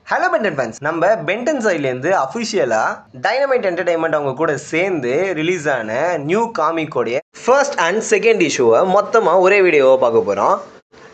Hello Ben 10 fans, நம்ம Ben 10 சைட்லேருந்து அஃபிஷியலாக டைனமைட் என்டர்டைன்மெண்ட் அவங்க கூட சேர்ந்து ரிலீஸ் ஆன நியூ காமிக்கோடைய ஃபர்ஸ்ட் அண்ட் செகண்ட் இஷ்யூவை மொத்தமாக ஒரே வீடியோவை பார்க்க போகிறோம்.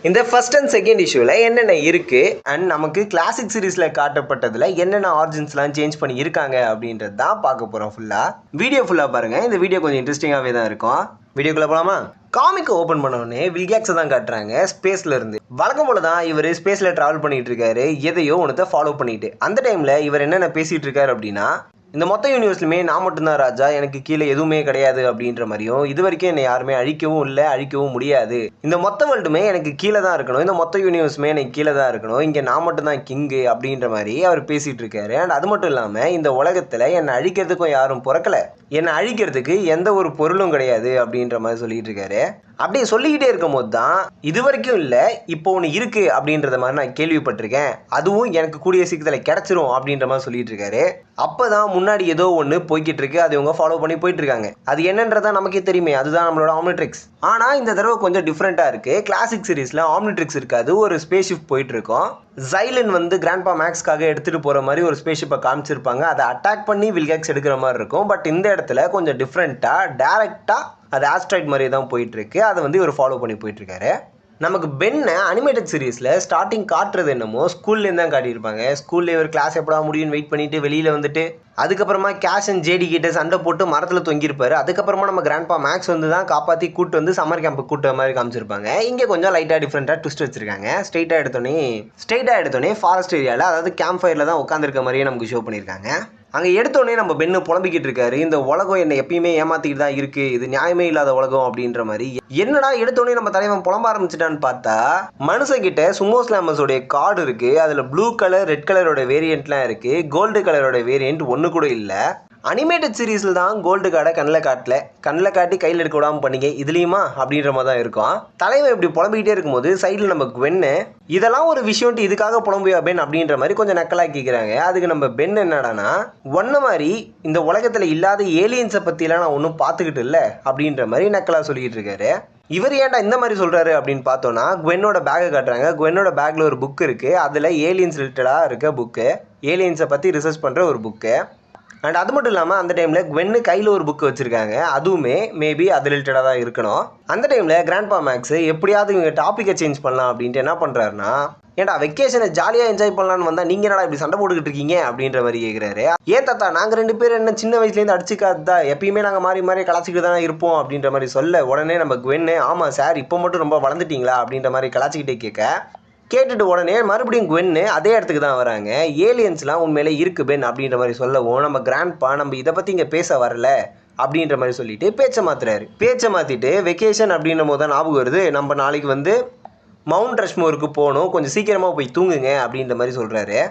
இந்த ஃபர்ஸ்ட் அண்ட் செகண்ட் இஷ்யூவில் என்னென்ன இருக்குது அண்ட் நமக்கு கிளாசிக் சீரீஸில் காட்டப்பட்டதில் என்னென்ன ஆர்ஜின்ஸ்லாம் சேஞ்ச் பண்ணி இருக்காங்க அப்படின்றது தான் பார்க்க போகிறோம். வீடியோ ஃபுல்லாக பாருங்கள். இந்த வீடியோ கொஞ்சம் இன்ட்ரெஸ்டிங்காகவே தான் இருக்கும். வீடியோக்குள்ளே போகலாமா? காமிக்கை ஓப்பன் பண்ணோடனே வில்கேக்ஸை தான் காட்டுறாங்க ஸ்பேஸில் இருந்து. வழக்கம் போல தான் இவர் ஸ்பேஸில் ட்ராவல் பண்ணிட்டு இருக்காரு, எதையோ ஒன்றத்தை ஃபாலோ பண்ணிட்டு. அந்த டைமில் இவர் என்னென்ன பேசிகிட்டு இருக்காரு அப்படின்னா, இந்த மொத்த யூனிவர்ஸ்லையுமே நான் மட்டும்தான் ராஜா, எனக்கு கீழே எதுவுமே கிடையாது அப்படின்ற மாதிரியும், இது வரைக்கும் என்னை யாருமே அழிக்கவும் இல்லை, அழிக்கவும் முடியாது, இந்த மொத்த வேர்ல்டுமே எனக்கு கீழே தான் இருக்கணும், இந்த மொத்த யூனிவர்ஸுமே எனக்கு கீழே தான் இருக்கணும், இங்கே நான் மட்டும்தான் கிங்கு அப்படின்ற மாதிரி அவர் பேசிகிட்டு இருக்காரு. அண்ட் அது மட்டும் இல்லாமல் இந்த உலகத்தில் என்னை அழிக்கிறதுக்கும் யாரும் பிறக்கலை, என்னை அழிக்கிறதுக்கு எந்த ஒரு பொருளும் கிடையாது அப்படின்ற மாதிரி சொல்லிட்டு இருக்காரு. அப்படியே சொல்லிக்கிட்டே இருக்கும் போது தான் இது வரைக்கும் இல்லை, இப்போ ஒன்று இருக்குது அப்படின்றத மாதிரி நான் கேள்விப்பட்டிருக்கேன், அதுவும் எனக்கு கூடிய சீக்கிரத்தில் கிடச்சிரும் அப்படின்ற மாதிரி சொல்லிட்டு இருக்காரு. அப்போ தான் முன்னாடி ஏதோ ஒன்று போய்கிட்டு இருக்கு, அது இவங்க ஃபாலோ பண்ணி போயிட்டு இருக்காங்க. அது என்னன்றதான் நமக்கே தெரியுமே, அதுதான் நம்மளோட ஆம்னிட்ரிக்ஸ். ஆனால் இந்த தடவை கொஞ்சம் டிஃப்ரெண்ட்டாக இருக்குது. கிளாசிக் சீரீஸில் ஆம்னிட்ரிக்ஸ் இருக்காது, ஒரு ஸ்பேஸ் ஷிப் போயிட்டு இருக்கோம். ஜைலன் வந்து கிராண்ட்பா மேக்ஸ்க்காக எடுத்துகிட்டு போகிற மாதிரி ஒரு ஸ்பேஸ் ஷிப்பை காமிச்சிருப்பாங்க, அதை அட்டாக் பண்ணி வில்கேக்ஸ் எடுக்கிற மாதிரி இருக்கும். பட் இந்த இடத்துல கொஞ்சம் டிஃப்ரெண்ட்டாக டேரெக்டாக அது ஆஸ்ட்ராய்ட் மாதிரி தான் போயிட்டுருக்கு, அதை வந்து இவர் ஃபாலோ பண்ணி போயிட்டுருக்காரு. நமக்கு பென்னை அனிமேட்டட் சீரீஸில் ஸ்டார்டிங் காட்டுறது என்னமோ ஸ்கூல்லேருந்து தான் காட்டியிருப்பாங்க. ஸ்கூலில் ஒரு கிளாஸ் எப்படா முடியும்னு வெயிட் பண்ணிவிட்டு வெளியில் வந்துட்டு அதுக்கப்புறமா கேஷ் அண்ட் ஜேடி கிட்ட சண்டை போட்டு மரத்தில் தொங்கியிருப்பாரு. அதுக்கப்புறமா நம்ம கிராண்ட்பா மேக்ஸ் வந்து தான் காப்பாற்றி கூட்டு வந்து சம்மர் கேம்புக்கு கூட்டுற மாதிரி காமிச்சிருப்பாங்க. இங்கே கொஞ்சம் லைட்டாக டிஃப்ரெண்ட்டாக ட்விஸ்ட் வச்சிருக்காங்க. ஸ்ட்ரெயிட்டாக எடுத்தோடனே ஃபாரஸ்ட் ஏரியாவில், அதாவது கேம்ப் ஃபயரில் தான் உட்காந்துருக்க மாதிரியே நமக்கு ஷோ பண்ணியிருக்காங்க. அங்கே எடுத்தோடனே நம்ம பென்னு புலம்பிக்கிட்டு இருக்காரு, இந்த உலகம் என்னை எப்பயுமே ஏமாத்திக்கிட்டு தான் இருக்குது, இது நியாயமே இல்லாத உலகம் அப்படின்ற மாதிரி. என்னடா எடுத்தோடனே நம்ம தலைவன் புலம்ப ஆரம்பிச்சிட்டான்னு பார்த்தா, மனுஷங்கிட்ட சுமோ ஸ்லாமர்ஸோடைய கார்டு இருக்குது, அதில் ப்ளூ கலர் ரெட் கலரோட வேரியண்ட்லாம் இருக்குது, கோல்டு கலரோட வேரியண்ட் ஒன்று கூட இல்லை. அனிமேட்டட் சீரீஸில் தான் கோல்டு கார்டை கண்ணில் காட்டி கையில் எடுக்க விடாமல் பண்ணிங்க, இதுலேயுமா அப்படின்ற மாதிரி தான் இருக்கும். தலைவன் இப்படி புலம்பிக்கிட்டே இருக்கும்போது சைடில் நம்ம பென்னு, இதெல்லாம் ஒரு விஷயம்ட்டு இதுக்காக புலம்புயா பென் அப்படின்ற மாதிரி கொஞ்சம் நக்கலாக கேட்குறாங்க. அதுக்கு நம்ம பென் என்னடானா, ஒன்ன மாதிரி இந்த உலகத்தில் இல்லாத ஏலியன்ஸை பற்றிலாம் நான் ஒன்றும் பார்த்துக்கிட்டு இல்லை அப்படின்ற மாதிரி நக்கலாக சொல்லிக்கிட்டு இருக்காரு. இவர் ஏன்டா இந்த மாதிரி சொல்கிறாரு அப்படின்னு பார்த்தோன்னா, குவென்னோட பேக்கை காட்டுறாங்க. குவென்னோட பேக்கில் ஒரு புக் இருக்குது, அதில் ஏலியன்ஸ் ரிலேட்டடாக இருக்க புக்கு, ஏலியன்ஸை பற்றி ரிசர்ச் பண்ணுற ஒரு புக்கு. அண்ட் அது மட்டும் இல்லாமல் அந்த டைமில் குவென்னு கையில் ஒரு புக்கு வச்சுருக்காங்க, அதுவுமே மேபி அது ரிலேட்டடாக தான் இருக்கணும். அந்த டைமில் கிராண்ட்பா மேக்ஸ் எப்படியாவது இவங்க டாப்பிக்கை சேஞ்ச் பண்ணலாம் அப்படின்ட்டு என்ன பண்ணுறாருன்னா, ஏன்டா வெக்கேஷனை ஜாலியாக என்ஜாய் பண்ணலான்னு வந்தால் நீங்கள் என்னடா இப்படி சண்டை போட்டுக்கிட்டு இருக்கீங்க அப்படின்ற மாதிரி கேட்குறாரு. ஏன் தாத்தா, நாங்கள் 2 பேர் என்ன சின்ன வயசுலேருந்து அடிச்சுக்காதா, எப்பயுமே நாங்கள் மாறி கலாச்சிக்கிட்டு தானே இருப்போம் அப்படின்ற மாதிரி சொல்ல, உடனே நம்ம குவென்னு, ஆமாம் சார் இப்போ மட்டும் ரொம்ப வளர்ந்துட்டீங்களா அப்படின்ற மாதிரி கலாச்சிக்கிட்டே கேட்டுட்டு உடனே மறுபடியும் குவென்னு அதே இடத்துக்கு தான் வராங்க. ஏலியன்ஸ்லாம் உண்மையிலே இருக்குது பென் அப்படின்ற மாதிரி சொல்லவும், நம்ம கிராண்ட்பா நம்ம இதை பற்றி இங்கே பேச வரல அப்படின்ற மாதிரி சொல்லிட்டு பேச்சை மாற்றிட்டு வெக்கேஷன் அப்படின்ற போது தான் ஞாபகம் வருது, நம்ம நாளைக்கு வந்து மவுண்ட் ரஷ்மோருக்கு போகணும், கொஞ்சம் சீக்கிரமாக போய் தூங்குங்க அப்படின்ற மாதிரி சொல்கிறாரு.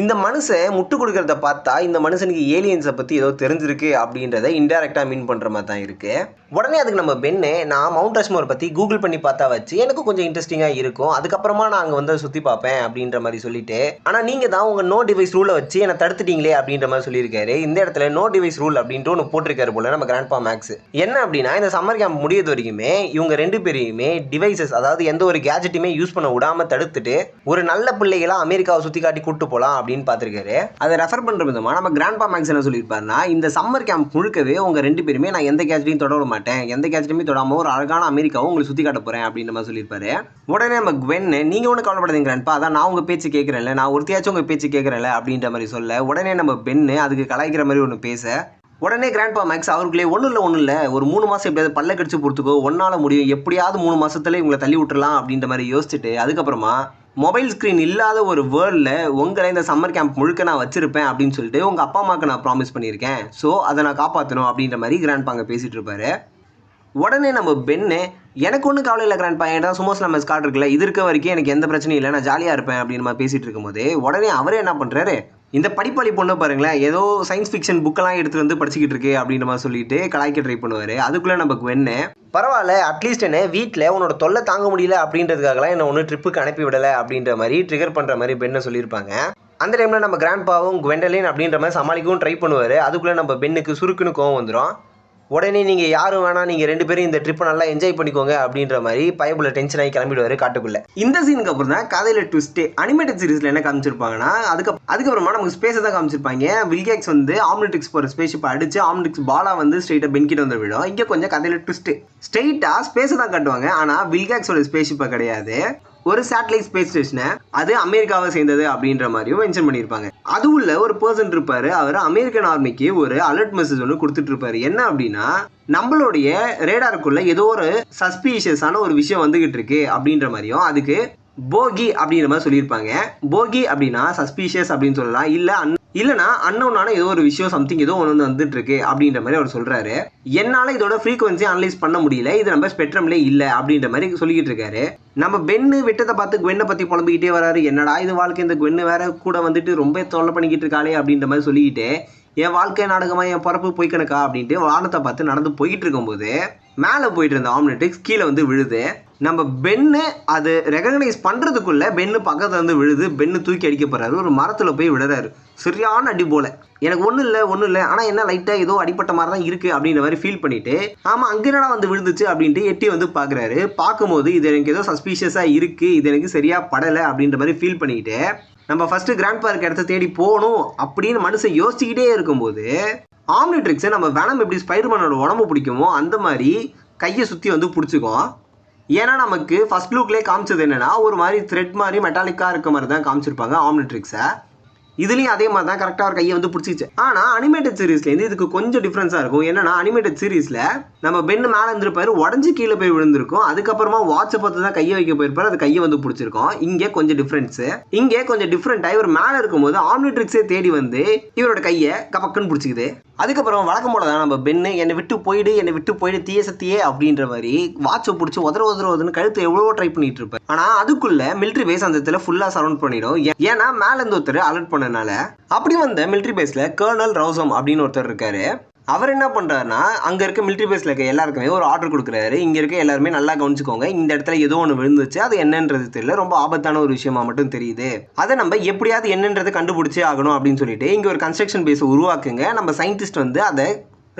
இந்த மனுஷன் முட்டு கொடுக்கறத பார்த்தா இந்த மனுஷனுக்கு ஏலியன்ஸை பற்றி ஏதோ தெரிஞ்சிருக்கு அப்படின்றத இன்டெரக்டாக மீன் பண்ணுற மாதிரி தான் இருக்குது. உடனே அதுக்கு நம்ம பென்னு, நான் மவுண்ட் ரஷ்மோர் பற்றி கூகுள் பண்ணி பார்த்தா வச்சு எனக்கு கொஞ்சம் இன்ட்ரெஸ்டிங்காக இருக்கும், அதுக்கப்புறமா நான் அங்கே வந்து சுற்றி பார்ப்பேன் அப்படின்ற மாதிரி சொல்லிட்டு, ஆனால் நீங்கள் தான் உங்கள் நோ டிவைஸ் ரூலை வச்சு என்னை தடுத்துட்டீங்களே அப்படின்ற மாதிரி சொல்லியிருக்காரு. இந்த இடத்துல நோ டிவைஸ் ரூல் அப்படின்ட்டு ஒன்று போட்டிருக்காரு போல நம்ம கிராண்ட்பா மேக்ஸ். என்ன அப்படின்னா, இந்த சம்மர் கேம்ப் முடியது வரைக்குமே இவங்க 2 பேரையுமே டிவைசஸ், அதாவது எந்த ஒரு கேஜெட்டுமே யூஸ் பண்ண விடாமல் தடுத்துட்டு ஒரு நல்ல பிள்ளைகளாக அமெரிக்காவை சுற்றி காட்டி கூப்பிட்டு போகலாம் அப்படின்னு பார்த்துருக்காரு. அதை ரெஃபர் பண்ணுற விதமாக நம்ம கிராண்ட்பா மேக்ஸ் என்ன சொல்லியிருப்பாருன்னா, இந்த சம்மர் கேம்ப் முழுக்கவே உங்கள் 2 பேருமே நான் எந்த கேஜெட்டையும் தொட விட மாட்டேன், எந்த கேஜெட்டுமே தொடாமல் ஒரு அழகான அமெரிக்காவும் உங்களுக்கு சுற்றி காட்ட போகிறேன் அப்படின்ற மாதிரி சொல்லியிருப்பாரு. உடனே நம்ம குவென்னு, நீங்கள் ஒன்றும் கவலைப்படாதீங்க கிராண்ட்பா, அதான் நான் உங்கள் பேச்சு கேட்குறேன்ல, நான் ஒருத்தியாச்சும் உங்கள் பேச்சு கேட்குறேன்ல அப்படின்ற மாதிரி சொல்ல, உடனே நம்ம பென்னு அதுக்கு கலாய்க்கிற மாதிரி ஒன்று பேச, உடனே கிராண்ட்பா மேக்ஸ் அவர்களே ஒன்றும் இல்லை ஒரு 3 மாதம் எப்படியாவது பல்ல கடிச்சு பொறுத்துக்கோ, ஒன்றால் முடியும், எப்படியாவது 3 மாதத்துல இவங்களை தள்ளி விட்டுறலாம் அப்படின்ற மாதிரி யோசிச்சுட்டு, அதுக்கப்புறமா மொபைல் ஸ்க்ரீன் இல்லாத ஒரு வேர்ல்டில் உங்களை இந்த சம்மர் கேம்ப் முழுக்க நான் வச்சுருப்பேன் அப்படின்னு சொல்லிட்டு உங்கள் அப்பா அம்மாவுக்கு நான் ப்ராமிஸ் பண்ணியிருக்கேன், ஸோ அதை நான் காப்பாற்றணும் அப்படின்ற மாதிரி கிராண்ட்பாங்க பேசிகிட்டு இருப்பாரு. உடனே நம்ம பென்னு, எனக்கு ஒன்றும் கவலை இல்லை கிராண்ட்பா, ஏன்னா சுமோ ஸ்லாமர்ஸ் கார்டு இருக்குல்ல, இது இருக்க வரைக்கும் எனக்கு எந்த பிரச்சனையும் இல்லை, நான் ஜாலியாக இருப்பேன் அப்படின்னு மாதிரி பேசிகிட்டு இருக்கும்போது, உடனே அவரே என்ன பண்ணுறாரு, இந்த படிப்பாளி பொண்ணு பாருங்களேன், ஏதோ சயின்ஸ் ஃபிக்ஷன் புக்கெல்லாம் எடுத்துகிட்டு வந்து படிச்சுக்கிட்டு இருக்கு அப்படின்ற மாதிரி சொல்லிட்டு கலாய்க்க ட்ரை பண்ணுவார். அதுக்குள்ளே நம்ம குவென்னு, பரவாயில்ல அட்லீஸ்ட் என்ன வீட்டில் உன்னோட தொல்லை தாங்க முடியல அப்படின்றதுக்காகலாம் என்ன ஒன்று ட்ரிப்புக்கு அனுப்பி விடலை அப்படின்ற மாதிரி ட்ரிகர் பண்ணுற மாதிரி பென்னை சொல்லியிருப்பாங்க. அந்த டைமில் நம்ம கிராண்ட்பாவும் குவெண்டலின் அப்படின்ற மாதிரி சமாளிக்கவும் ட்ரை பண்ணுவார். அதுக்குள்ளே நம்ம பென்னுக்கு சுருக்குன்னு கோவம் வந்துடும். உடனே நீங்கள் யாரும் வேணாம், நீங்கள் 2 பேரும் இந்த ட்ரிப்பை நல்லா என்ஜாய் பண்ணிக்கோங்க அப்படின்ற மாதிரி பயபுல டென்ஷன் ஆகி கிளம்பிடுவார் காட்டுக்குள்ளே. இந்த சீனுக்கு அப்புறம் தான் கதையில் ட்விஸ்ட்டு. அனிமேட்டட் சீரிஸில் என்ன காமிச்சிருப்பாங்கன்னா அதுக்கப்புறமா நமக்கு ஸ்பேஸை தான் காமிச்சிருப்பாங்க. வில்கேக்ஸ் வந்து ஆம்னிட்ரிக்ஸ் போகிற ஸ்பேஸ்ஷிப்பை அடிச்சு ஆம்னிட்ரிக்ஸ் பாலா வந்து ஸ்ட்ரெயிட்டாக பென்கிட்ட வந்து விடும். இங்கே கொஞ்சம் கதையில் ட்விஸ்ட்டு. ஸ்ட்ரெயிட்டாக ஸ்பேஸை தான் காட்டுவாங்க, ஆனால் வில்கேக்ஸோட ஸ்பேஸ்ஷிப்பை கிடையாது, ஒரு சேட்டலைட் ஸ்பேஸ் ஸ்டேஷனை அது அமெரிக்காவை சேர்ந்தது அப்படின்ற மாதிரியும் மென்ஷன் பண்ணியிருப்பாங்க. அது உள்ள ஒரு பர்சன் இருப்பாரு, அவர் அமெரிக்கன் ஆர்மிக்கு ஒரு அலர்ட் மெசேஜ் ஒன்று கொடுத்துட்டு இருப்பாரு. என்ன அப்படின்னா, நம்மளுடைய ரேடாருக்குள்ள ஏதோ ஒரு சஸ்பீஷியஸான ஒரு விஷயம் வந்துகிட்டு இருக்கு அப்படின்ற மாதிரியும், அதுக்கு போகி அப்படின்ற மாதிரி சொல்லியிருப்பாங்க. போகி அப்படின்னா சஸ்பீஷியஸ் அப்படின்னு சொல்லலாம், இல்லைனா அன்னோனான ஏதோ ஒரு விஷயம் சம்திங் ஏதோ ஒன்று வந்துட்டு இருக்கு அப்படின்ற மாதிரி அவர் சொல்றாரு. என்னால் இதோட ஃப்ரீக்வன்சி அனலைஸ் பண்ண முடியல, இது நம்ம ஸ்பெக்ட்ரம்ல இல்லை அப்படின்ற மாதிரி சொல்லிக்கிட்டு இருக்காரு. நம்ம பென்னு விட்டதை பார்த்து குவென்னை பற்றி புலம்பிக்கிட்டே வராரு. என்னடா இது வாழ்க்கை, இந்த குவென்னு வேற கூட வந்துட்டு ரொம்ப தொல்லை பண்ணிக்கிட்டு இருக்காளே அப்படின்ற மாதிரி சொல்லிக்கிட்டு, என் வாழ்க்கை நாடகமாக என் பிறப்பு போய்க்கணக்கா அப்படின்ட்டு வானத்தை பார்த்து நடந்து போய்கிட்டு இருக்கும்போது மேலே போயிட்டு இருந்த ஆம்னிட்ரிக்ஸ் கீழே வந்து விழுது. நம்ம பென்னு அது ரெகக்னைஸ் பண்ணுறதுக்குள்ள பென்னு பக்கத்தில் வந்து விழுது. பென்னு தூக்கி அடிக்கப்படுறாரு, ஒரு மரத்தில் போய் விழுறாரு. சரியான அடி போல. எனக்கு ஒன்றும் இல்லை, ஆனால் என்ன லைட்டாக ஏதோ அடிப்பட்ட மாதிரி தான் இருக்குது அப்படின்ற மாதிரி ஃபீல் பண்ணிவிட்டு, ஆமாம் அங்கே என்னடா வந்து விழுந்துச்சு அப்படின்ட்டு எட்டி வந்து பார்க்குறாரு. பார்க்கும்போது இது எனக்கு ஏதோ சஸ்பீஷியஸாக இருக்குது, இது எனக்கு சரியாக படலை அப்படின்ற மாதிரி ஃபீல் பண்ணிக்கிட்டு, நம்ம ஃபஸ்ட்டு கிராண்ட் பார்க் இடத்த தேடி போகணும் அப்படின்னு மனுஷன் யோசிச்சுக்கிட்டே இருக்கும்போது, ஆம்னிட்ரிக்ஸை நம்ம வேனம் எப்படி ஸ்பைடர்மேனோட உடம்பு பிடிக்குமோ அந்த மாதிரி கையை சுற்றி வந்து பிடிச்சிக்கும். ஏன்னா நமக்கு ஃபர்ஸ்ட் லுக்லேயே காமிச்சது என்னன்னா, ஒரு மாதிரி த்ரெட் மாதிரி மெட்டாலிக்காக இருக்க மாதிரி தான் காமிச்சிருப்பாங்க ஆம்னிட்ரிக்ஸை. இதுலேயும் அதே மாதிரி தான் கரெக்டாக ஒரு கையை வந்து பிடிச்சிச்சு. ஆனால் அனிமேட்டட் சீரீஸ்லேருந்து இதுக்கு கொஞ்சம் டிஃப்ரென்ஸாக இருக்கும். என்னன்னா, அனிமேட்டட் சீரீஸில் நம்ம பென்னு மேலே இருந்திருப்பாரு, உடஞ்சி கீழே போய் விழுந்திருக்கும். அதுக்கப்புறமா வாட்சை பார்த்து தான் கையை வைக்க போயிருப்பாரு, அது கையை வந்து பிடிச்சிருக்கோம். இங்கே கொஞ்சம் டிஃப்ரென்ஸு. இங்கே கொஞ்சம் டிஃப்ரெண்ட்டாக இவர் மேலே இருக்கும்போது ஆம்னிட்ரிக்ஸே தேடி வந்து இவரோட கையை கப்பக்குன்னு பிடிச்சிக்குது. அதுக்கப்புறம் வழக்கம் போல தான் நம்ம பென்னு என்னை விட்டு போயிடு தீய சத்தியே அப்படின்ற மாதிரி வாட்சை பிடிச்சி உதறதுன்னு கழுத்து எவ்வளவோ ட்ரை பண்ணிட்டு இருப்பார். ஆனால் அதுக்குள்ள மிலிட்ரி பேஸ் அந்த இடத்துல ஃபுல்லாக சரௌண்ட் பண்ணிடும். ஏன்னா மேலே இருந்து ஒருத்தர் அலர்ட் பண்ணனால. அப்படி வந்த மிலிட்ரி பேஸில் கர்னல் ரவுசம் அப்படின்னு ஒருத்தர் இருக்காரு. அவர் என்ன பண்ணுறாருன்னா, அங்கே இருக்க மிலிட்ரி பேஸில் இருக்க எல்லாருக்குமே ஒரு ஆர்டர் கொடுக்குறாரு. இங்கே இருக்க எல்லாருமே நல்லா கவனிச்சுக்கோங்க, இந்த இடத்துல ஏதோ ஒன்று விழுந்துச்சு, அது என்னன்றது தெரியல, ரொம்ப ஆபத்தான ஒரு விஷயமா மட்டும் தெரியுது, அதை நம்ம எப்படியாவது என்னன்றதை கண்டுபிடிச்சே ஆகணும் அப்படின்னு சொல்லிட்டு இங்கே ஒரு கன்ஸ்ட்ரக்ஷன் பேஸை உருவாக்குங்க, நம்ம சயின்டிஸ்ட் வந்து அதை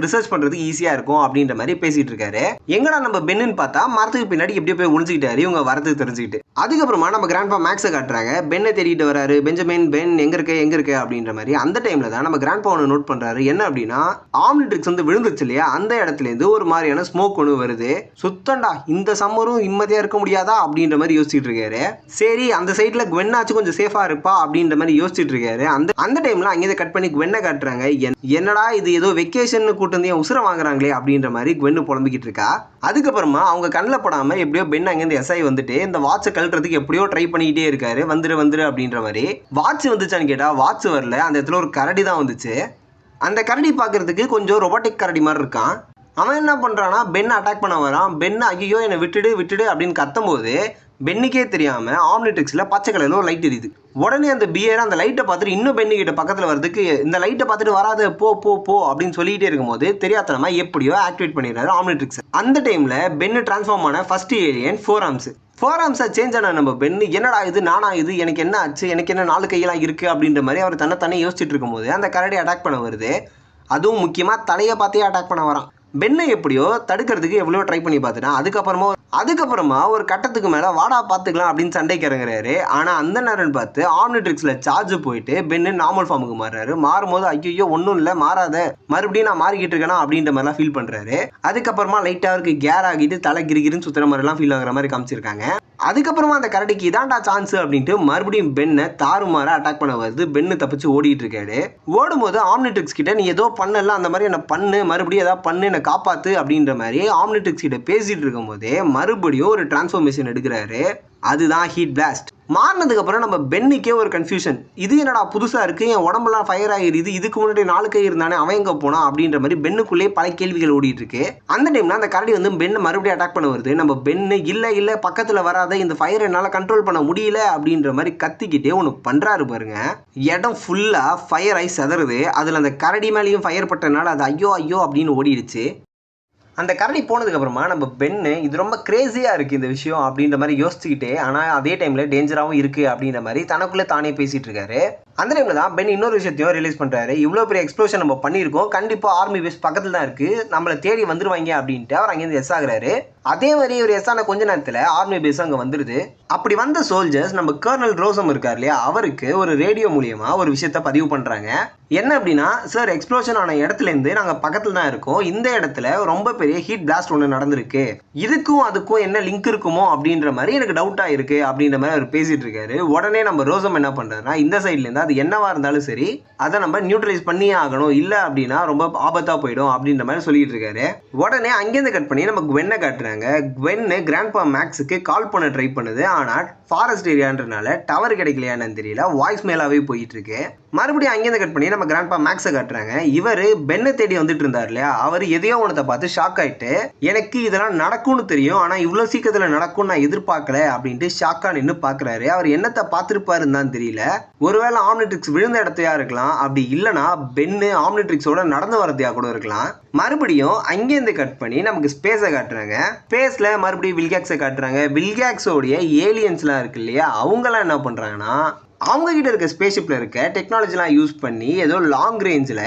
ரிசர்ச் பண்ணுறதுக்கு ஈஸியாக இருக்கும் அப்படின்ற மாதிரி பேசிகிட்டு இருக்காரு. எங்கடா நம்ம பென்னு பார்த்தா மரத்துக்கு பின்னாடி எப்படியோ போய் ஒழிஞ்சிக்கிட்டாரு இவங்க வரதுக்கு தெரிஞ்சுக்கிட்டு. அதுக்கப்புறமா நம்ம கிராண்ட்பா மேக்ஸை காட்டுறாங்க. பென்னை தேடிட்டு வராரு. பெஞ்சமின், பென் எங்கே இருக்கு அப்படின்ற மாதிரி. அந்த டைமில் தான் நம்ம கிராண்ட்பா ஒன்று நோட் பண்ணுறாரு. என்ன அப்படின்னா, ஆம்னிட்ரிக்ஸ் வந்து விழுந்துச்சு இல்லையா, அந்த இடத்துலேருந்து ஒரு மாதிரியான ஸ்மோக் ஒன்று வருது. சுத்தண்டா, இந்த சம்மரும் நிம்மதியாக இருக்க முடியாதா அப்படின்ற மாதிரி யோசிச்சுட்டு இருக்காரு. சரி, அந்த சைடில் குவென்னாச்சும் கொஞ்சம் சேஃபாக இருப்பா அப்படின்ற மாதிரி யோசிச்சுட்டு இருக்காரு. அந்த டைமில் அங்கேயே கட் பண்ணி குவென்னை காட்டுறாங்க. என்னடா இது ஏதோ வெக்கேஷன் கூட்டு வந்து உசுர வாங்குறாங்களே அப்படின்ற மாதிரி குவென்னு புலம்பிக்கிட்டு இருக்கா. அதுக்கப்புறமா அவங்க கண்ணில் படாமல் எப்படியோ பென் அங்கேருந்து எஸ்ஐ வந்துட்டு இந்த வாட்சை கழட்டுறதுக்கு எப்படியோ ட்ரை பண்ணிக்கிட்டே இருக்காரு. வந்துரு அப்படின்ற மாதிரி. வாட்ச் வந்துச்சான்னு கேட்டால் வாட்ச் வரல, அந்த இடத்துல ஒரு கரடி தான் வந்துச்சு. அந்த கரடி பார்க்கறதுக்கு கொஞ்சம் ரொபோட்டிக் கரடி மாதிரி இருக்கான். அவன் என்ன பண்ணுறான்னா, பென்னை அட்டாக் பண்ண வரான். பென்னு ஐயோ என்னை விட்டுடு அப்படின்னு கத்தும்போது பென்னுக்கே தெரியாமல் ஆம்னிட்ரிக்ஸில் பச்சை கலரில் ஒரு லைட் எரியுது. உடனே அந்த பியர் அந்த லைட்டை பார்த்துட்டு இன்னும் பென்னு கிட்ட பக்கத்தில் வரதுக்கு, இந்த லைட்டை பார்த்துட்டு வராது போ அப்படின்னு சொல்லிக்கிட்டே இருக்கும்போது தெரியாதனமா எப்படியோ ஆக்டிவேட் பண்ணிடுறாரு ஆம்னிட்ரிக்ஸ். அந்த டைமில் பென்னு டிரான்ஸ்ஃபார்ம் ஆன ஃபர்ஸ்ட் ஏலியன் ஃபோர் ஆர்ம்ஸாக சேஞ்ச் ஆன நம்ம பென்னு என்னடா இது, நானா இது, எனக்கு என்ன ஆச்சு, எனக்கு என்ன 4 கையெல்லாம் இருக்குது அப்படின்ற மாதிரி அவர் தன்னை யோசிச்சுட்டு இருக்கும்போது அந்த கரடி அட்டாக் பண்ண வருது. அதுவும் முக்கியமாக தலையை பார்த்தே அட்டாக் பண்ண வரான். பென்னை எப்படியோ தடுக்கிறதுக்கு எவ்வளோ ட்ரை பண்ணி பார்த்துட்டான். அதுக்கப்புறமா ஒரு கட்டத்துக்கு மேலே வாடா பார்த்துக்கலாம் அப்படின்னு சண்டைக்கு இறங்குறாரு. ஆனால் அந்த நேரம் பார்த்து ஆம்னிட்ரிக்ஸில் சார்ஜ் போயிட்டு பென்னு நார்மல் ஃபார்முக்கு மாறுறாரு. மாறும்போது ஐயோ ஒன்றும் இல்லை, மாறாத, மறுபடியும் நான் மாறிக்கிட்டு இருக்கேனா அப்படின்ற மாதிரிலாம் ஃபீல் பண்ணுறாரு. அதுக்கப்புறமா லைட்டாக அவருக்கு கேர் ஆகிட்டு தலை கிரிகிரின்னு சுற்றுற மாதிரிலாம் ஃபீல் ஆகிற மாதிரி காமிச்சிருக்காங்க. அதுக்கப்புறமா அந்த கரடிக்கு இதான்டா சான்ஸ் அப்படின்ட்டு மறுபடியும் பென்னை தாறுமாற அட்டாக் பண்ண வருது. பென்னு தப்பிச்சு ஓடிட்டு இருக்காரு. ஓடும்போது ஆம்னிட்ரிக்ஸ் கிட்ட நீ ஏதோ பண்ணல, அந்த மாதிரி என்ன பண்ணு, மறுபடியும் ஏதாவது பண்ணு, என்னை காப்பாத்து அப்படின்ற மாதிரி ஆம்னிட்ரிக்ஸ் கிட்ட பேசிட்டு இருக்கும் போதே மறுபடியும் ஒரு டிரான்ஸ்ஃபார்மேஷன் எடுக்கிறாரு. அதுதான் ஹீட் பிளாஸ்ட். மாறினதுக்கு அப்புறம் நம்ம பென்னுக்கே ஒரு கன்ஃபியூஷன். இது என்னடா புதுசா இருக்கு, என் உடம்பெல்லாம் ஃபயர் ஆகிருது, இதுக்கு முன்னாடி 4 கை இருந்தானே அவன் எங்க போனா அப்படின்ற மாதிரி பென்னுக்குள்ளே பல கேள்விகள் ஓடிட்டு இருக்கு. அந்த டைம்ல அந்த கரடி வந்து பென்னை மறுபடியும் அட்டாக் பண்ண வருது. நம்ம பென்னு இல்ல பக்கத்துல வராத, இந்த ஃபயர் என்னால கண்ட்ரோல் பண்ண முடியல அப்படின்ற மாதிரி கத்திக்கிட்டே ஒன்று பண்றாரு பாருங்க. இடம் ஃபுல்லா ஃபயர் ஆகி செதறுது. அதுல அந்த கரடி மேலேயும் ஃபயர் பட்டனால அது ஐயோ அப்படின்னு ஓடிடுச்சு. அந்த கரடி போனதுக்கப்புறமா நம்ம பென்னு இது ரொம்ப கிரேஸியாக இருக்குது இந்த விஷயம் அப்படின்ற மாதிரி யோசிச்சுக்கிட்டே, ஆனால் அதே டைமில் டேஞ்சராகவும் இருக்குது அப்படின்ற மாதிரி தனக்குள்ளே தானே பேசிகிட்டு இருக்காரு. அந்த டைமில் தான் பென் இன்னொரு விஷயத்தையும் ரிலீஸ் பண்ணுறாரு. இவ்வளோ பெரிய எக்ஸ்ப்ளோஷன் நம்ம பண்ணியிருக்கோம், கண்டிப்பாக ஆர்மி பேஸ் பக்கத்தில் தான் இருக்குது, நம்மளை தேடி வந்துருவாங்க அப்படின்ட்டு அவர் அங்கேருந்து எஸ் ஆகுறாரு. அதே மாதிரி ஒரு எஸ் ஆன கொஞ்ச நேரத்தில் ஆர்மி பேஸ் அங்கே வந்துடுது. அப்படி வந்த சோல்ஜர்ஸ் நம்ம கர்னல் ரோசம் இருக்கார் இல்லையா, அவருக்கு ஒரு ரேடியோ மூலியமா ஒரு விஷயத்த பதிவு பண்ணுறாங்க. என்ன அப்படின்னா, சார் எக்ஸ்ப்ளோஷன் ஆன இடத்துலேருந்து நாங்கள் பக்கத்தில் தான் இருக்கோம், இந்த இடத்துல ரொம்ப பெரிய ஹீட் பிளாஸ்ட் ஒன்று நடந்திருக்கு, இதுக்கும் அதுக்கும் என்ன லிங்க் இருக்குமோ அப்படின்ற மாதிரி எனக்கு டவுட்டாக இருக்குது அப்படின்ற மாதிரி அவர் பேசிகிட்டு இருக்காரு. உடனே நம்ம ரோசம் என்ன பண்ணுறாருன்னா, இந்த சைட்லேருந்து அது என்னவா இருந்தாலும் சரி அதை நம்ம நியூட்ரலைஸ் பண்ணியே ஆகணும், இல்லை அப்படின்னா ரொம்ப ஆபத்தாக போயிடும் அப்படின்ற மாதிரி சொல்லிட்டு இருக்காரு. உடனே அங்கேருந்து கட் பண்ணி நம்ம குவென்னை காட்டுறாங்க. குவென்னு கிராண்ட்பா மேக்ஸுக்கு கால் பண்ண ட்ரை பண்ணுது. ஆனால் ஃபாரஸ்ட் ஏரியான்றனால டவர் கிடைக்கலையான்னு தெரியல, வாய்ஸ் மேலாவே போயிட்டு இருக்கு. மறுபடியும் அங்கேருந்து கட் பண்ணி நம்ம கிராண்ட்பா மேக்ஸை காட்டுறாங்க. இவர் பென்னை தேடி வந்துட்டு இருந்தார் இல்லையா, அவர் எதையோ ஒன்றத்தை பார்த்து ஷாக் ஆயிட்டு, எனக்கு இதெல்லாம் நடக்கும்னு தெரியும், ஆனால் இவ்வளோ சீக்கிரத்தில் நடக்கும்னு நான் எதிர்பார்க்கல அப்படின்ட்டு ஷாக்கா நின்று பார்க்குறாரு. அவர் என்னத்தை பார்த்துருப்பாருன்னு தான் தெரியல, ஒருவேளை ஆம்னிட்ரிக்ஸ் விழுந்த இடத்தையா இருக்கலாம், அப்படி இல்லைனா பென்னு ஆம்னிட்ரிக்ஸோட நடந்து வரதையா கூட இருக்கலாம். மறுபடியும் அங்கேருந்து கட் பண்ணி நமக்கு ஸ்பேஸை காட்டுறாங்க. ஸ்பேஸில் மறுபடியும் வில்கேக்ஸை காட்டுறாங்க. வில்கேக்ஸோடைய ஏலியன்ஸ்லாம் இருக்கு இல்லையா, அவங்களாம் என்ன பண்ணுறாங்கன்னா, அவங்க கிட்ட இருக்க ஸ்பேஸ்ஷிப்பில் இருக்க டெக்னாலஜிலாம் யூஸ் பண்ணி ஏதோ லாங் ரேஞ்சில்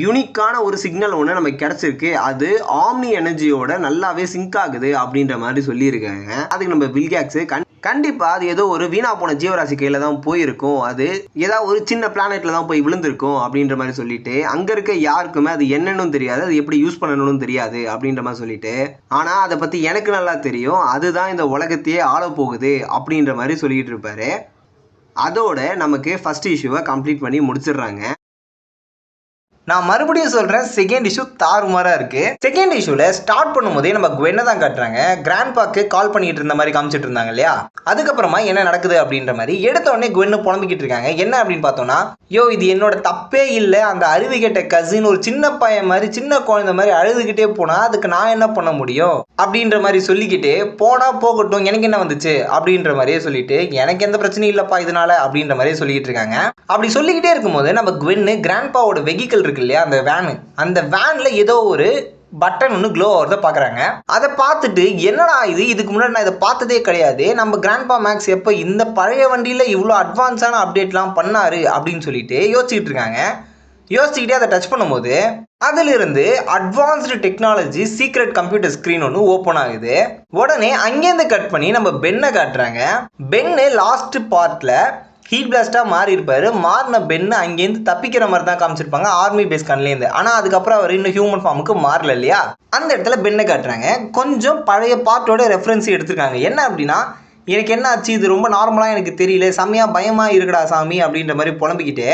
யூனிக்கான ஒரு சிக்னல் ஒன்று நமக்கு கிடச்சிருக்கு, அது ஆம்னி எனர்ஜியோட நல்லாவே சிங்க் ஆகுது அப்படின்ற மாதிரி சொல்லியிருக்காங்க. அதுக்கு நம்ம வில்கேக்ஸு கண்டிப்பாக அது ஏதோ ஒரு வீணா போன ஜீவராசி கையில் தான் போயிருக்கும், அது ஏதாவது ஒரு சின்ன பிளானெட்டில் தான் போய் விழுந்திருக்கும் அப்படின்ற மாதிரி சொல்லிட்டு, அங்கே இருக்க யாருக்குமே அது என்னன்னு தெரியாது, அது எப்படி யூஸ் பண்ணணும்னு தெரியாது அப்படின்ற மாதிரி சொல்லிட்டு, ஆனால் அதை பற்றி எனக்கு நல்லா தெரியும், அதுதான் இந்த உலகத்தையே ஆள போகுது அப்படின்ற மாதிரி சொல்லிட்டு இருப்பாரு. அதோட நமக்கு ஃபர்ஸ்ட் இஷ்யூவை கம்ப்ளீட் பண்ணி முடிச்சிடுறாங்க. நான் மறுபடியும் சொல்கிறேன், செகண்ட் இஷ்யூ தாறுமாறாக இருக்குது. செகண்ட் இஷ்யூவில் ஸ்டார்ட் பண்ணும்போதே நம்ம குவென்னை தான் காட்டுறாங்க. கிராண்ட்பாக்கு கால் பண்ணிட்டு இருந்த மாதிரி காமிச்சிட்டு இருந்தாங்க இல்லையா, அதுக்கப்புறமா என்ன நடக்குது அப்படின்ற மாதிரி எடுத்த உடனே குவென்னு புலம்பிக்கிட்டு இருக்காங்க. என்ன அப்படின்னு பார்த்தோம்னா, யோ இது என்னோட தப்பே இல்லை, அந்த அருவி கேட்ட கசின் ஒரு சின்ன பையன் மாதிரி சின்ன குழந்தை மாதிரி அழுதுகிட்டே போனால் அதுக்கு நான் என்ன பண்ண முடியும் அப்படின்ற மாதிரி சொல்லிக்கிட்டு, போனால் போகட்டும் எனக்கு என்ன வந்துச்சு அப்படின்ற மாதிரியே சொல்லிட்டு, எனக்கு எந்த பிரச்சனையும் இல்லைப்பா இதனால அப்படின்ற மாதிரியே சொல்லிக்கிட்டு இருக்காங்க. அப்படி சொல்லிக்கிட்டே இருக்கும்போது நம்ம குவென்னு கிராண்ட்பாவோட வெஹிக்கிள் இருக்கு இல்லையா, அந்த வேனு, அந்த வேன்ல ஏதோ ஒரு பட்டன் ஒன்று க்ளோ ஆகிறத பார்க்குறாங்க. அதை பார்த்துட்டு என்னடா இது, இதுக்கு முன்னாடி நான் இதை பார்த்ததே கிடையாது, நம்ம கிராண்ட்பா மேக்ஸ் எப்போ இந்த பழைய வண்டியில் இவ்வளோ அட்வான்ஸான அப்டேட்லாம் பண்ணாரு அப்படின்னு சொல்லிட்டு யோசிச்சுட்டு இருக்காங்க. யோசிச்சுக்கிட்டே அதை டச் பண்ணும்போது அதிலிருந்து advanced technology secret computer screen ஒன்று ஓப்பன் ஆகுது. உடனே அங்கேருந்து கட் பண்ணி நம்ம பென்னை காட்டுறாங்க. பென்னு லாஸ்ட் பார்ட்டில் ஹீட் பிளாஸ்ட்டாக மாறி இருப்பார். மாறின பென்னு அங்கேருந்து தப்பிக்கிற மாதிரி தான் காமிச்சிருப்பாங்க ஆர்மி பேஸ் கண்லேருந்து. ஆனால் அதுக்கப்புறம் அவர் இன்னும் ஹியூமன் ஃபார்முக்கு மாறல இல்லையா, அந்த இடத்துல பென்னை காட்டுறாங்க. கொஞ்சம் பழைய பார்ட்டோட ரெஃபரன்ஸ் எடுத்துருக்காங்க. என்ன அப்படின்னா, எனக்கு என்ன ஆச்சு, இது ரொம்ப நார்மலாக எனக்கு தெரியல, செம்மையாக பயமாக இருக்குடா சாமி அப்படின்ற மாதிரி புலம்பிக்கிட்டு,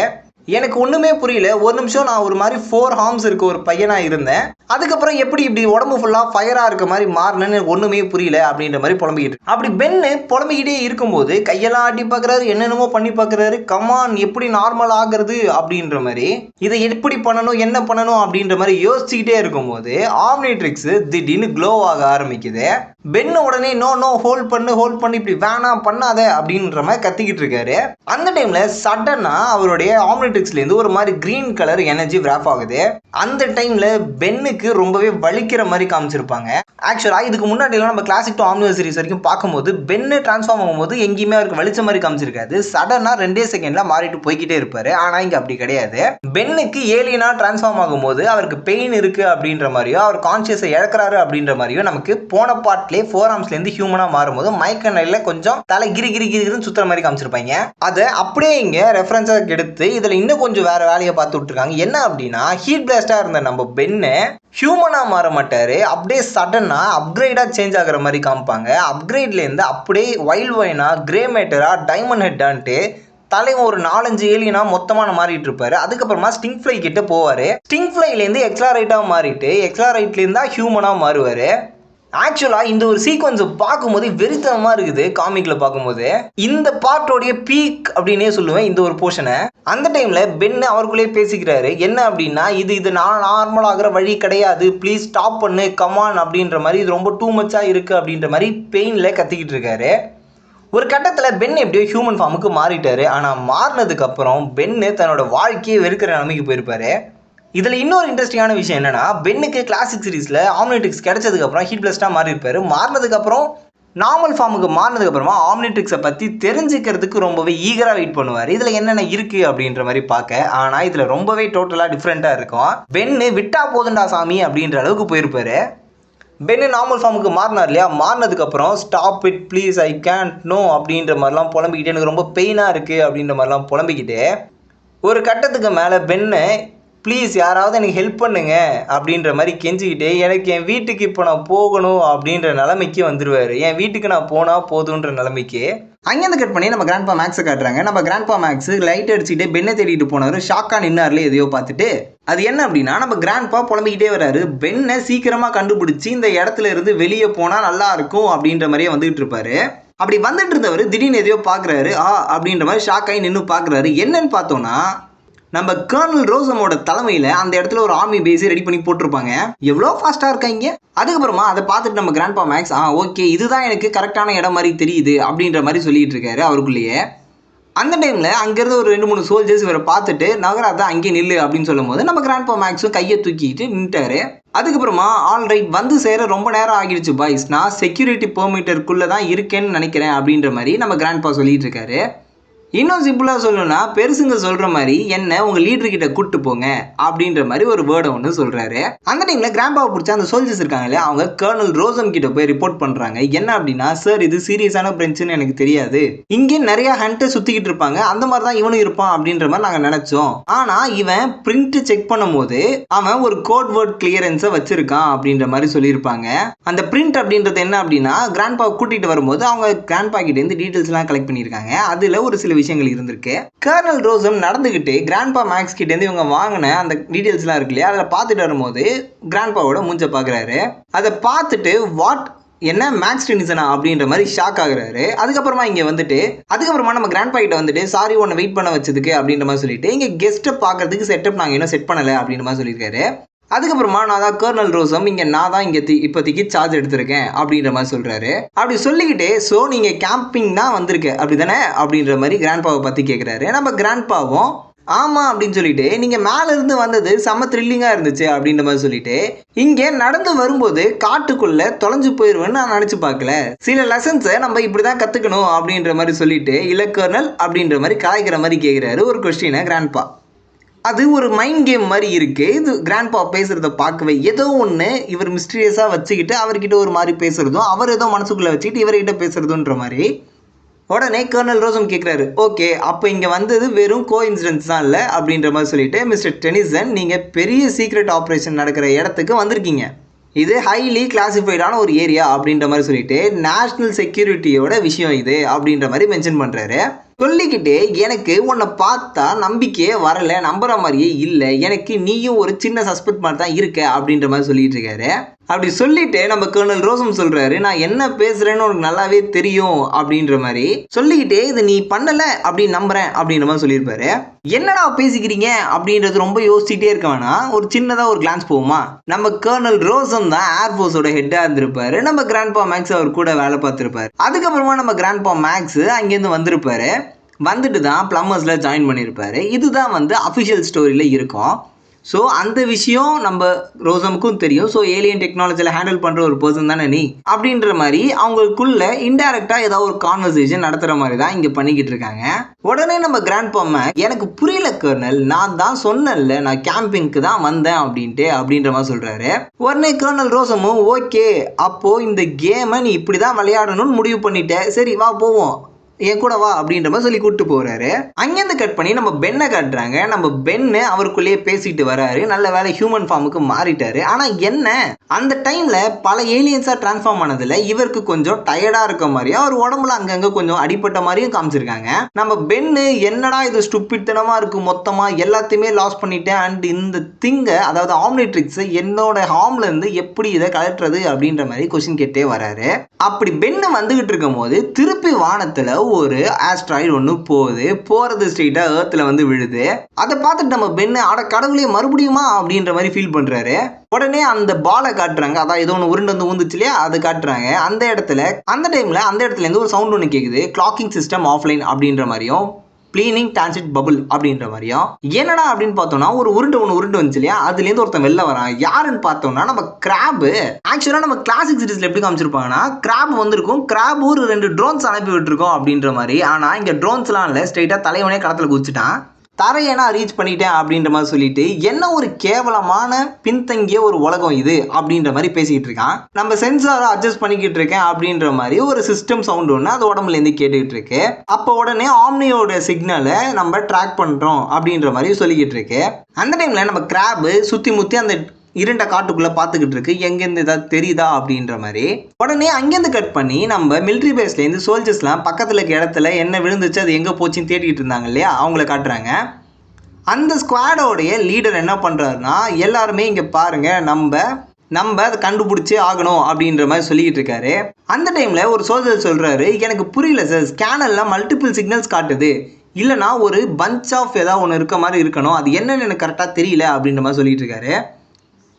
எனக்கு ஒன்றுமே புரியல, ஒரு நிமிஷம் நான் ஒரு மாதிரி 4 ஹார்ம்ஸ் இருக்க ஒரு பையனாக இருந்தேன், அதுக்கப்புறம் எப்படி இப்படி உடம்பு ஃபுல்லாக ஃபயராக இருக்க மாதிரி மாறினேன்னு ஒன்றுமே புரியல அப்படின்ற மாதிரி புலம்பிக்கிட்டு. அப்படி பென்னு புலம்பிக்கிட்டே இருக்கும்போது கையெல்லாம் ஆட்டி பார்க்குறாரு, என்னென்னமோ பண்ணி பார்க்குறாரு. கமான் எப்படி நார்மல் ஆகுறது அப்படின்ற மாதிரி, இதை எப்படி பண்ணணும் என்ன பண்ணணும் அப்படின்ற மாதிரி யோசிச்சுக்கிட்டே இருக்கும்போது ஆம்னிட்ரிக்ஸ் திடீர்னு க்ளோ ஆக ஆரம்பிக்குது. பென்னு உடனே நோ ஹோல்ட் பண்ணு இப்படி வேணாம் பண்ணாத அப்படின்ற மாதிரி கத்திக்கிட்டு இருக்காரு. அந்த டைமில் சடனாக அவருடைய ஆம்னிட்ரிக்ஸ்லேருந்து ஒரு மாதிரி கிரீன் கலர் எனர்ஜி விராப் ஆகுது. அந்த டைமில் பென்னுக்கு ரொம்பவே வலிக்கிற மாதிரி காமிச்சிருப்பாங்க. ஆக்சுவலாக இதுக்கு முன்னாடிலாம் நம்ம கிளாசிக் டு ஆம்னிவர்ஸ் சீரிஸ் வரைக்கும் பார்க்கும்போது பென்னு டிரான்ஸ்ஃபார்ம் ஆகும்போது எங்கேயுமே அவருக்கு வலிச்ச மாதிரி காமிச்சிருக்காது. சடனாக 2 செகண்டில் மாறிட்டு போய்கிட்டே இருப்பார். ஆனால் இங்கே அப்படி கிடையாது. பென்னுக்கு ஏலியனாக டிரான்ஸ்ஃபார்ம் ஆகும்போது அவருக்கு பெயின் இருக்குது அப்படின்ற மாதிரியோ, அவர் கான்ஷியஸை இழக்கிறாரு அப்படின்ற மாதிரியோ, நமக்கு போன பார்ட்லேயே 4 ஆர்ம்ஸ்லேருந்து ஹியூமனாக மாறும்போது மயக்க நிலையில் கொஞ்சம் தலை கிரின்னு சுற்றுற மாதிரி காமிச்சிருப்பாங்க. அதை அப்படியே இங்கே ரெஃபரன்ஸாக எடுத்து இதில் இன்னும் கொஞ்சம் வேறு வேலையை பார்த்து விட்டுருக்காங்க. என்ன அப்படின்னா, ஹீட் பிளாஸ்டாக இருந்த நம்ம பென்னு ஹியூமனாக மாற மாட்டார், அப்படியே சடனாக அப்கிரேடாக சேஞ்ச் ஆகிற மாதிரி காமிப்பாங்க. அப்கிரேட்லேருந்து அப்படியே வைல்ட் வைனாக, கிரே மேட்டராக, டைமண்ட் ஹெட்டான்ட்டு தலைவன் ஒரு 4-5 ஏலியனா மொத்தமாக மாறிட்டு இருப்பாரு. அதுக்கப்புறமா ஸ்டிங் ஃப்ளை கிட்ட போவார். ஸ்டிங் ஃப்ளைலேருந்து எக்ஸ்லாரைட்டாக மாறிட்டு எக்ஸ்லாரைட்லேருந்து தான் ஹியூமனாக மாறுவார். ஆக்சுவலாக இந்த ஒரு சீக்வன்ஸை பார்க்கும்போது வெறித்தனமாக இருக்குது. காமிக்கில் பார்க்கும்போது இந்த பார்ட்டோடைய பீக் அப்படின்னே சொல்லுவேன் இந்த ஒரு போர்ஷனை. அந்த டைமில் பென்னு அவருக்குள்ளேயே பேசிக்கிறாரு. என்ன அப்படின்னா, இது நான் நார்மல் ஆகிற வழி கிடையாது, ப்ளீஸ் ஸ்டாப் பண்ணு கமான் அப்படின்ற மாதிரி, இது ரொம்ப டூ மச்சாக இருக்குது அப்படின்ற மாதிரி பெயினில் கத்திக்கிட்டு இருக்காரு. ஒரு கட்டத்தில் பென் எப்படியோ ஹியூமன் ஃபார்முக்கு மாறிட்டார். ஆனால் மாறினதுக்கப்புறம் பென்னு தன்னோட வாழ்க்கையை வெறுக்கிற நிலைமைக்கு போயிருப்பார். இதில் இன்னொரு இன்ட்ரெஸ்டிங்கான விஷயம் என்னென்னா, பென்னுக்கு கிளாசிக் சீரீஸில் ஆம்னிட்ரிக்ஸ் கிடைச்சதுக்கப்புறம் ஹீட் பிளாஸ்டாக மாறி இருப்பார். மாறினதுக்கப்புறம் நார்மல் ஃபார்முக்கு மாறினதுக்கப்புறமா ஆம்னிட்ரிக்ஸை பற்றி தெரிஞ்சுக்கிறதுக்கு ரொம்பவே ஈகராக வெயிட் பண்ணுவார். இதில் என்னென்ன இருக்குது அப்படின்ற மாதிரி பார்க்க. ஆனால் இதில் ரொம்பவே டோட்டலாக டிஃப்ரெண்ட்டாக இருக்கும். பென்னு விட்டா போதுண்டா சாமி அப்படின்ற அளவுக்கு போயிருப்பாரு. பென்னு நார்மல் ஃபார்முக்கு மாறினார் இல்லையா, மாறினதுக்கப்புறம் stop it please I can't no அப்படின்ற மாதிரிலாம் புலம்பிக்கிட்டு எனக்கு ரொம்ப பெயினாக இருக்குது அப்படின்ற மாதிரிலாம் புலம்பிக்கிட்டு ஒரு கட்டத்துக்கு மேலே பென்னு ப்ளீஸ் யாராவது எனக்கு ஹெல்ப் பண்ணுங்க அப்படின்ற மாதிரி கெஞ்சிக்கிட்டே எனக்கு என் வீட்டுக்கு இப்போ நான் போகணும் அப்படின்ற நிலைமைக்கு வந்துடுவார். என் வீட்டுக்கு நான் போனால் போதுன்ற நிலைமைக்கு அங்கேருந்து கட் பண்ணி நம்ம கிராண்ட்பா மேக்ஸை காட்டுறாங்க. நம்ம கிராண்ட்பா மேக்ஸ் லைட் அடிச்சுக்கிட்டே பென்னை தேடிட்டு போனவர் ஷாக்கா நின்னார்ல எதையோ பார்த்துட்டு. அது என்ன அப்படின்னா, நம்ம கிராண்ட்பா புலம்பிக்கிட்டே வர்றாரு. பென்னை சீக்கிரமாக கண்டுபிடிச்சி இந்த இடத்துல இருந்து வெளியே போனால் நல்லா இருக்கும் அப்படின்ற மாதிரியே வந்துகிட்டு இருப்பாரு. அப்படி வந்துட்டு இருந்தவர் திடீர்னு எதையோ பார்க்குறாரு. அப்படின்ற மாதிரி ஷாக்காகி நின்று பார்க்குறாரு. என்னன்னு பார்த்தோன்னா, நம்ம கர்னல் ரோசமோட தலைமையில் அந்த இடத்துல ஒரு ஆர்மி பேஸை ரெடி பண்ணி போட்டிருப்பாங்க. எவ்வளோ ஃபாஸ்ட்டாக இருக்காங்க. அதுக்கப்புறமா அதை பார்த்துட்டு நம்ம கிராண்ட்பா மேக்ஸ் ஓகே இதுதான் எனக்கு கரெக்டான இடம் மாதிரி தெரியுது அப்படின்ற மாதிரி சொல்லிட்டு இருக்காரு அவருக்குள்ளேயே. அந்த டைமில் அங்கேருந்து ஒரு 2-3 சோல்ஜர்ஸ் இவரை பார்த்துட்டு நகராதான் அங்கேயே நில்லு அப்படின்னு சொல்லும் போது நம்ம கிராண்ட்பா மேக்ஸும் கையை தூக்கிட்டு நின்ட்டாரு. அதுக்கப்புறமா ஆல் ரைட் வந்து சேர ரொம்ப நேரம் ஆகிடுச்சு பாய்ஸ், நான் செக்யூரிட்டி பெர்மிட்டருக்குள்ளே தான் இருக்கேன்னு நினைக்கிறேன் அப்படின்ற மாதிரி நம்ம கிராண்ட்பா சொல்லிட்டு இருக்காரு. இன்னும் சிம்பிளாக சொல்லணும்னா பெருசுங்க சொல்கிற மாதிரி என்ன உங்கள் லீடர்கிட்ட கூப்பிட்டு போங்க அப்படின்ற மாதிரி ஒரு வேர்டை ஒன்று சொல்கிறாரு. அந்த டைமில் கிராண்ட்பாவை பிடிச்ச அந்த சோல்ஜர்ஸ் இருக்காங்களே அவங்க கர்னல் ரோசம் கிட்ட போய் ரிப்போர்ட் பண்ணுறாங்க. என்ன அப்படின்னா, சார் இது சீரியஸான பிரச்சனை எனக்கு தெரியாது, இங்கே நிறைய ஹண்டை சுற்றிக்கிட்டு இருப்பாங்க, அந்த மாதிரி தான் இவனும் இருப்பான் அப்படின்ற மாதிரி நாங்கள் நினச்சோம். ஆனால் இவன் பிரிண்ட் செக் பண்ணும் போது அவன் ஒரு கோட் வேர்ட் கிளியரன்ஸை வச்சிருக்கான் அப்படின்ற மாதிரி சொல்லியிருப்பாங்க. அந்த பிரிண்ட் அப்படின்றது என்ன அப்படின்னா, கிராண்ட்பாவை கூட்டிகிட்டு வரும்போது அவங்க கிராண்ட்பா கிட்டேருந்து டீட்டெயில்ஸ்லாம் கலெக்ட் பண்ணியிருக்காங்க. அதில் ஒரு சில விஷயங்கள் இருந்திருக்கு. கர்னல் ரோசம் நடந்துகிட்டு கிராண்ட்பா மேக்ஸ் கிட்ட இருந்து இவங்க வாங்கின அந்த டீடைல்ஸ்லாம் இருக்கு இல்லையா, அதில் பார்த்துட்டு வரும்போது கிராண்ட்பாவோட மூஞ்ச பார்க்குறாரு. அதை பார்த்துட்டு வாட் என்ன மேக்ஸ் டென்னிசனா அப்படின்ற மாதிரி ஷாக் ஆகுறாரு. அதுக்கப்புறமா இங்கே வந்துட்டு அதுக்கப்புறமா நம்ம கிராண்ட்பா கிட்ட வந்துட்டு சாரி உன்னை வெயிட் பண்ண வச்சதுக்கு அப்படின்ற மாதிரி சொல்லிட்டு இங்கே கெஸ்ட்டை பார்க்கறதுக்கு செட்டப் நாங்கள் இன்னும் செட் பண்ணலை அப்படின்ற மாதிரி சொல்லியிருக்காரு. அதுக்கப்புறமா நான் தான் கர்னல் ரோசம், இங்கே நான் தான் இங்கே இப்போதைக்கு சார்ஜ் எடுத்திருக்கேன் அப்படின்ற மாதிரி சொல்கிறாரு. அப்படி சொல்லிக்கிட்டே ஸோ நீங்கள் கேம்பிங் தான் வந்திருக்க அப்படி தானே அப்படின்ற மாதிரி கிராண்ட்பாவை பற்றி கேட்குறாரு. நம்ம கிராண்ட்பாவும் ஆமாம் அப்படின்னு சொல்லிட்டு நீங்கள் மேலேருந்து வந்தது செம்ம த்ரில்லிங்காக இருந்துச்சு அப்படின்ற மாதிரி சொல்லிட்டு இங்கே நடந்து வரும்போது காட்டுக்குள்ளே தொலைஞ்சு போயிடுவேன்னு நான் நினச்சி பார்க்கல, சில லெசன்ஸை நம்ம இப்படி தான் கற்றுக்கணும் அப்படின்ற மாதிரி சொல்லிட்டு இல்லை கர்னல் அப்படின்ற மாதிரி கலாய்க்கிற மாதிரி கேட்குறாரு ஒரு கொஸ்டினை கிராண்ட்பா. அது ஒரு மைண்ட் கேம் மாதிரி இருக்குது. இது கிராண்ட்பா பேசுகிறத பார்க்கவே ஏதோ ஒன்று இவர் மிஸ்டீரியஸாக வச்சுக்கிட்டு அவர்கிட்ட ஒரு மாதிரி பேசுகிறதும் அவர் ஏதோ மனசுக்குள்ளே வச்சுக்கிட்டு இவர்கிட்ட பேசுகிறதுன்ற மாதிரி. உடனே கர்னல் ரோசம் கேட்குறாரு, ஓகே அப்போ இங்கே வந்தது வெறும் கோ இன்சிடென்ட்ஸ் தான் இல்லை அப்படின்ற மாதிரி சொல்லிட்டு மிஸ்டர் டெனிசன் நீங்கள் பெரிய சீக்ரெட் ஆப்ரேஷன் நடக்கிற இடத்துக்கு வந்திருக்கீங்க, இது ஹைலி கிளாசிஃபைடான ஒரு ஏரியா அப்படின்ற மாதிரி சொல்லிட்டு நேஷ்னல் செக்யூரிட்டியோட விஷயம் இது அப்படின்ற மாதிரி மென்ஷன் பண்ணுறாரு. சொல்லிக்கிட்டே எனக்கு உன்னை பார்த்தா நம்பிக்கையே வரலை, நம்புற மாதிரியே இல்லை, எனக்கு நீயும் ஒரு சின்ன சஸ்பெக்ட் மாதிரி தான் இருக்க அப்படின்ற மாதிரி சொல்லிட்டு இருக்காரு. அப்படி சொல்லிட்டு நம்ம கர்னல் ரோசம் சொல்றாரு, நான் என்ன பேசுறேன்னு உனக்கு நல்லாவே தெரியும் அப்படின்ற மாதிரி சொல்லிக்கிட்டே இது நீ பண்ணல அப்படின்னு நம்புறேன் அப்படின்ற மாதிரி சொல்லியிருப்பாரு. என்னடா பேசிக்கிறீங்க அப்படின்றது ரொம்ப யோசிச்சுட்டே இருக்க வேணாம், ஒரு சின்னதா ஒரு கிளான்ஸ் போகுமா. நம்ம கர்னல் ரோசம் தான் ஏர்ஃபோர்ஸோட ஹெட்டா இருந்திருப்பாரு, நம்ம கிராண்ட்பா மேக்ஸ் அவர் கூட வேலை பார்த்துருப்பாரு. அதுக்கப்புறமா நம்ம கிராண்ட்பா மேக்ஸ் அங்கேருந்து வந்திருப்பாரு, வந்துட்டு தான் பிளம்பர்ஸில் ஜாயின் பண்ணியிருப்பாரு. இதுதான் வந்து அஃபிஷியல் ஸ்டோரியில் இருக்கும். ஸோ அந்த விஷயம் நம்ம ரோசமுக்கும் தெரியும். ஸோ ஏலியன் டெக்னாலஜியில் ஹேண்டில் பண்ணுற ஒரு பர்சன் தானே நீ அப்படின்ற மாதிரி அவங்களுக்குள்ள இன்டைரக்டாக ஏதாவது ஒரு கான்வர்சேஷன் நடத்துகிற மாதிரி தான் இங்கே பண்ணிக்கிட்டு இருக்காங்க. உடனே நம்ம கிராண்ட்பா மேக்ஸ் எனக்கு புரியல கர்னல், நான் தான் சொன்னேன்ல நான் கேம்பிங்க்கு தான் வந்தேன் அப்படின்ற மாதிரி சொல்கிறாரு. உடனே கர்னல் ரோசமும் ஓகே அப்போது இந்த கேமை நீ இப்படி தான் விளையாடணும்னு முடிவு பண்ணிட்ட, சரி வா போவோம் என் கூட வா அப்படின்ற மாதிரி சொல்லி கூப்பிட்டு போறாரு. அங்கேருந்து கட் பண்ணி நம்ம பென்னை காட்டுறாங்க. நம்ம பென்னு அவருக்குள்ளேயே பேசிட்டு வராரு, நல்ல வேலை ஹியூமன் ஃபார்முக்கு மாறிட்டாரு. ஆனா என்ன அந்த டைம்ல பல ஏலியன்ஸா டிரான்ஸ்ஃபார்ம் ஆனதுல இவருக்கு கொஞ்சம் டயர்டா இருக்க மாதிரியும் அவர் உடம்புல அங்கங்க கொஞ்சம் அடிப்பட்ட மாதிரியும் காமிச்சிருக்காங்க. நம்ம பென்னு என்னடா இது ஸ்டூபிட்தனமா இருக்கு, மொத்தமா எல்லாத்தையுமே லாஸ் பண்ணிட்டேன் அண்ட் இந்த திங்கை அதாவது ஆம்னிட்ரிக்ஸ் என்னோட ஹார்ம்ல இருந்து எப்படி இதை கலட்டுறது அப்படின்ற மாதிரி கொஸ்டின் கேட்டே வராரு. அப்படி பென்னு வந்துகிட்டு இருக்கும் போது திருப்பி வானத்துல ஒரு ஆஸ்ட்ராய்டு ஒன்று போறது ஸ்ட்ரெயிட்டா எர்த்ல வந்து விழுது. அதை பார்த்துட்டு நம்ம பென்னு அட கடவுளே மறுபடியுமா அப்படின்ற மாதிரி ஃபீல் பண்றாரு. உடனே அந்த பாலை காட்டுறாங்க, அதான் ஏதோ ஒன்று உருண்டு வந்து ஊந்துச்சு இல்லையா, அது காட்டுறாங்க. அந்த டைம்ல அந்த இடத்துல இருந்து ஒரு சவுண்ட் ஒன்று கேட்குது, கிளாக்கிங் சிஸ்டம் ஆஃப்லைன் அப்படின்ற மாதிரியும் ப்ளீனிங் டிரான்சிட் பபுள் அப்படின்ற மாதிரியும். என்னடா அப்படின்னு பார்த்தோம்னா ஒரு உருண்டு வந்துச்சு இல்லையா, அதுலேருந்து ஒருத்தன் வெளில வரான். யாருன்னு பார்த்தோம்னா நம்ம கிராப். ஆக்சுவலாக நம்ம கிளாசிக் சீரிஸ்ல எப்படி காமிச்சிருப்பாங்கன்னா கிராப் வந்திருக்கும், கிராப் ஒரு 2 ட்ரோன்ஸ் அனுப்பி விட்டுருக்கோம் அப்படின்ற மாதிரி. ஆனால் இங்கே ட்ரோன்ஸ்லாம் இல்லை, ஸ்ட்ரைட்டாக தலைவனே களத்தில் குதிச்சுட்டான். தரையனா ரீச் பண்ணிட்டேன் அப்படின்ற மாதிரி சொல்லிட்டு என்ன ஒரு கேவலமான பின்தங்கிய ஒரு உலகம் இது அப்படின்ற மாதிரி பேசிக்கிட்டு இருக்கான். நம்ம சென்சாரை அட்ஜஸ்ட் பண்ணிக்கிட்டு இருக்கேன் அப்படின்ற மாதிரி ஒரு சிஸ்டம் சவுண்ட் ஒன்று அது உடம்புல இருந்து கேட்டுக்கிட்டு இருக்கு. அப்போ உடனே ஆம்னியோட சிக்னலை நம்ம ட்ராக் பண்றோம் அப்படின்ற மாதிரி சொல்லிக்கிட்டு இருக்கு. அந்த டைம்ல நம்ம கிராப் சுத்தி முத்தி அந்த இருண்ட காட்டுக்குள்ள பார்த்துக்கிட்டு இருக்கு, எங்கேருந்து ஏதாவது தெரியுதா அப்படின்ற மாதிரி. உடனே அங்கேருந்து கட் பண்ணி நம்ம மிலிட்ரி பேஸ்லேருந்து சோல்ஜர்ஸ்லாம் பக்கத்தில் இருக்க இடத்துல என்ன விழுந்துச்சு அது எங்கே போச்சுன்னு தேடிக்கிட்டு இருந்தாங்க இல்லையா, அவங்கள காட்டுறாங்க. அந்த ஸ்குவாடோடைய லீடர் என்ன பண்ணுறாருன்னா எல்லாருமே இங்கே பாருங்க, நம்ம அதை கண்டுபிடிச்சே ஆகணும் அப்படின்ற மாதிரி சொல்லிக்கிட்டு இருக்காரு. அந்த டைமில் ஒரு சோல்ஜர் சொல்கிறாரு, எனக்கு புரியல சார், ஸ்கேனரில் மல்டிபிள் சிக்னல்ஸ் காட்டுது, இல்லைனா ஒரு பஞ்ச் ஆஃப் ஏதாவது ஒன்று இருக்க மாதிரி இருக்கணும், அது என்னன்னு எனக்கு கரெக்டாக தெரியல அப்படின்ற மாதிரி சொல்லிட்டு இருக்காரு.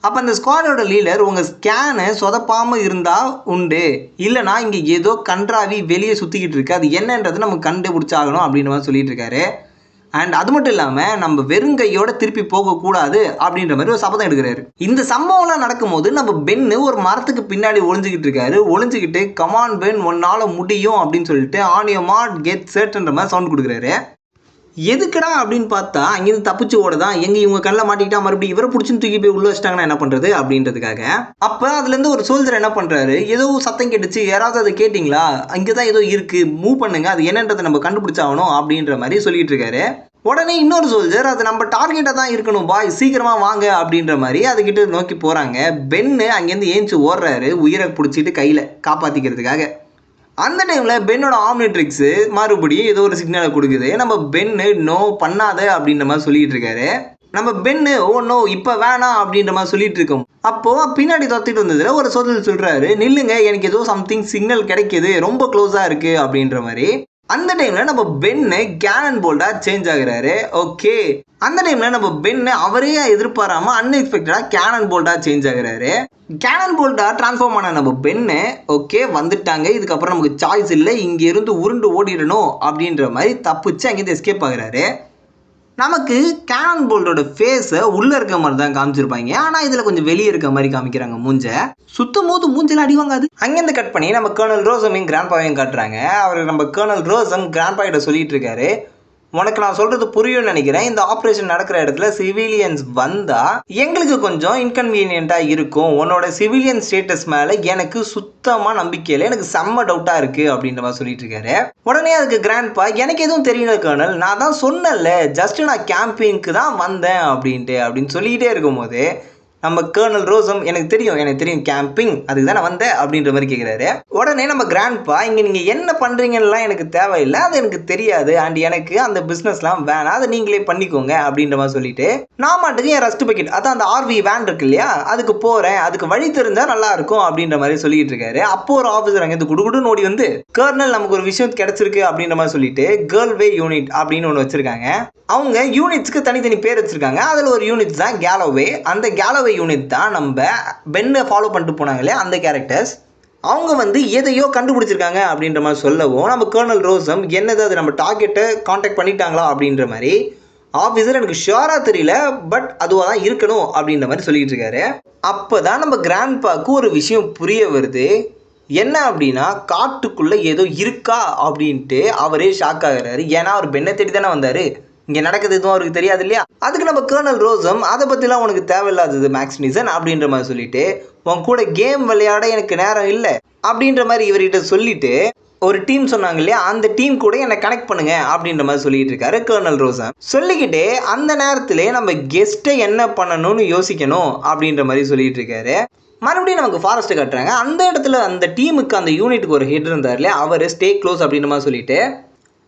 அப்போ அந்த ஸ்குவாடோட லீடர் உங்கள் ஸ்கேனு சொதப்பாமல் இருந்தால் உண்டு, இல்லைனா இங்கே ஏதோ கன்றாவி வெளியே சுற்றிக்கிட்டு இருக்கு, அது என்னன்றது நம்ம கண்டுபிடிச்சாகணும் அப்படின்ற மாதிரி சொல்லிட்டு இருக்காரு. அண்ட் அது மட்டும் இல்லாமல் நம்ம வெறுங்கையோட திருப்பி போகக்கூடாது அப்படின்ற மாதிரி ஒரு சபதம் எடுக்கிறாரு. இந்த சம்பவம்லாம் நடக்கும்போது நம்ம பென்னு ஒரு மரத்துக்கு பின்னாடி ஒளிஞ்சிக்கிட்டு இருக்காரு. ஒளிஞ்சிக்கிட்டு கமான் பென் உன்னால முடியும் அப்படின்னு சொல்லிட்டு ஆன் யுவர் மார்க் கெட் செட்ன்ற மாதிரி சவுண்ட் கொடுக்குறாரு. எதுக்குடா அப்படின்னு பார்த்தா அங்கேருந்து தப்பிச்சு ஓடதான், எங்க இவங்க கண்ணில் மாட்டிக்கிட்டா மறுபடியும் இவரை பிடிச்சின்னு தூக்கி போய் உள்ள வச்சிட்டாங்கன்னா என்ன பண்றது அப்படின்றதுக்காக. அப்போ அதுலேருந்து ஒரு சோல்ஜர் என்ன பண்றாரு, ஏதோ சத்தம் கேட்டுச்சு, யாராவது அதை கேட்டிங்களா, அங்கேதான் ஏதோ இருக்கு, மூவ் பண்ணுங்க, அது என்னன்றதை நம்ம கண்டுபிடிச்சாகணும் அப்படின்ற மாதிரி சொல்லிட்டு இருக்காரு. உடனே இன்னொரு சோல்ஜர் அது நம்ம டார்கெட்டாக தான் இருக்கணும் பாய், சீக்கிரமா வாங்க அப்படின்ற மாதிரி அதுக்கிட்ட நோக்கி போறாங்க. பென்னு அங்கேருந்து ஏஞ்சி ஓடுறாரு, உயிரை பிடிச்சிட்டு கையில காப்பாத்திக்கிறதுக்காக. அந்த டைமில் பென்னோட ஆம்னிட்ரிக்ஸு மறுபடியும் ஏதோ ஒரு சிக்னலை கொடுக்குது. நம்ம பென்னு நோ பண்ணாத அப்படின்ற மாதிரி சொல்லிட்டு இருக்காரு. நம்ம பென்னு ஓ நோ இப்போ வேணாம் அப்படின்ற மாதிரி சொல்லிட்டு இருக்கோம். அப்போது பின்னாடி தொத்திட்டு வந்ததில் ஒரு சோதல் சொல்கிறாரு, நில்லுங்க, எனக்கு ஏதோ சம்திங் சிக்னல் கிடைக்கிது, ரொம்ப க்ளோஸாக இருக்குது அப்படின்ற மாதிரி. அந்த டைமில் நம்ம பென்னு கேனன் போல்டாக சேஞ்ச் ஆகுறாரு. ஓகே, அந்த டைமில் நம்ம பென்னு அவரே எதிர்பாராமல் அன்எக்ஸ்பெக்டடாக கேனன் போல்டாக சேஞ்ச் ஆகுறாரு. கேனன் போல்டாக ட்ரான்ஸ்ஃபார்ம் ஆன நம்ம பென்னு ஓகே வந்துட்டாங்க, இதுக்கப்புறம் நமக்கு சாய்ஸ் இல்லை, இங்கேருந்து உருண்டு ஓடிடணும் அப்படின்ற மாதிரி தப்பிச்சு அங்கேருந்து எஸ்கேப் ஆகுறாரு. நமக்கு கேனன் போல்டோட ஃபேஸை உள்ளே இருக்க மாதிரி தான் காமிச்சிருப்பாங்க, ஆனால் இதில் கொஞ்சம் வெளியே இருக்க மாதிரி காமிக்கிறாங்க மூஞ்ச. சுத்தம் போது மூஞ்சில் அடிவாங்காது. அங்கேருந்து கட் பண்ணி நம்ம கர்னல் ரோசமையும் கிராண்ட்பாவையும் காட்டுறாங்க. அவர் நம்ம கர்னல் ரோசம் கிராண்ட்பா கிட்ட சொல்லிட்டு இருக்காரு, உனக்கு நான் சொல்றது புரியும்னு நினைக்கிறேன், இந்த ஆப்ரேஷன் நடக்கிற இடத்துல சிவிலியன்ஸ் வந்தா எங்களுக்கு கொஞ்சம் இன்கன்வீனியன்ட்டா இருக்கும், உன்னோட சிவிலியன் ஸ்டேட்டஸ் மேல எனக்கு சுத்தமா நம்பிக்கை இல்லை, எனக்கு செம்ம டவுட்டா இருக்கு அப்படின்ற மாதிரி சொல்லிட்டு இருக்காரு. உடனே அதுக்கு கிராண்ட்பா, எனக்கு எதுவும் தெரியல கர்னல், நான் தான் சொன்னேன்ல, ஜஸ்ட் நான் கேம்பிங்க்கு தான் வந்தேன் அப்படின்னு சொல்லிக்கிட்டே இருக்கும்போது நம்ம கர்னல் ரோசம் எனக்கு தெரியும் கேம்பிங் அதுக்கு தான் நான் வந்தேன் அப்படின்ற மாதிரி கேட்குறாரு. உடனே நம்ம கிராண்ட்பா, இங்கே நீங்கள் என்ன பண்ணுறீங்கலாம் எனக்கு தேவையில்லை, அது எனக்கு தெரியாது, அண்ட் எனக்கு அந்த பிஸ்னஸ்லாம் வேணாம், அதை நீங்களே பண்ணிக்கோங்க அப்படின்ற மாதிரி சொல்லிட்டு நான் மாட்டுக்கு என் ரஸ்ட் பக்கெட், அதான் அந்த ஆர்வி வேன் இருக்கு இல்லையா, அதுக்கு போகிறேன், அதுக்கு வழி தெரிஞ்சால் நல்லா இருக்கும் அப்படின்ற மாதிரி சொல்லிட்டு இருக்காரு. அப்போ ஒரு ஆஃபீஸர் அங்கேருந்து குடுகுடுன்னு ஓடி வந்து, கர்னல் நமக்கு ஒரு விஷயம் கிடைச்சிருக்கு அப்படின்ற மாதிரி சொல்லிட்டு கேர்ள்வே யூனிட் அப்படின்னு ஒன்று வச்சிருக்காங்க. அவங்க யூனிட்ஸ்க்கு தனித்தனி பேர் வச்சிருக்காங்க. அதில் ஒரு யூனிட் தான் கேலோவே. அந்த கேலோவே யூனிட் தான் நம்ம பென்னை ஃபாலோ பண்ணிட்டு போனாங்க இல்லையா அந்த கேரக்டர்ஸ். அவங்க வந்து எதையோ கண்டுபிடிச்சிருக்காங்க அப்படின்ற மாதிரி சொல்லவும் நம்ம கர்னல் ரோசம் என்னது அது நம்ம டார்கெட்டை காண்டாக்ட் பண்ணிட்டாங்களா அப்படின்ற மாதிரி, ஆஃபீஸர் எனக்கு ஷியோராக தெரியல, பட் அதுவாக தான் இருக்கணும் அப்படின்ற மாதிரி சொல்லிட்டு இருக்காரு. அப்போ தான் நம்ம கிராண்ட்பாக்கு ஒரு விஷயம் புரிய வருது. என்ன அப்படின்னா, காட்டுக்குள்ளே ஏதோ இருக்கா அப்படின்ட்டு அவரே ஷாக் ஆகிறாரு. ஏன்னா அவர் பென்னை தேடி தானே வந்தார், இங்கே நடக்குது எதுவும் அவருக்கு தெரியாது இல்லையா. அதுக்கு நம்ம கர்னல் ரோசம் அதை பற்றிலாம் உனக்கு தேவையில்லாதது மேக்ஸ் நீசன் அப்படின்ற மாதிரி சொல்லிட்டு, உன் கூட கேம் விளையாட எனக்கு நேரம் இல்லை அப்படின்ற மாதிரி இவர்கிட்ட சொல்லிட்டு ஒரு டீம் சொன்னாங்க இல்லையா, அந்த டீம் கூட என்னை கனெக்ட் பண்ணுங்க அப்படின்ற மாதிரி சொல்லிட்டு இருக்காரு கர்னல் ரோசம். சொல்லிக்கிட்டே அந்த நேரத்திலே நம்ம கெஸ்ட்டை என்ன பண்ணணும்னு யோசிக்கணும் அப்படின்ற மாதிரி சொல்லிட்டு இருக்காரு. மறுபடியும் நமக்கு ஃபாரஸ்ட்டு காட்டுறாங்க. அந்த இடத்துல அந்த டீமுக்கு அந்த யூனிட்டுக்கு ஒரு ஹெட் இருந்தார் இல்லையா, அவர் ஸ்டே க்ளோஸ் அப்படின்ற மாதிரி சொல்லிட்டு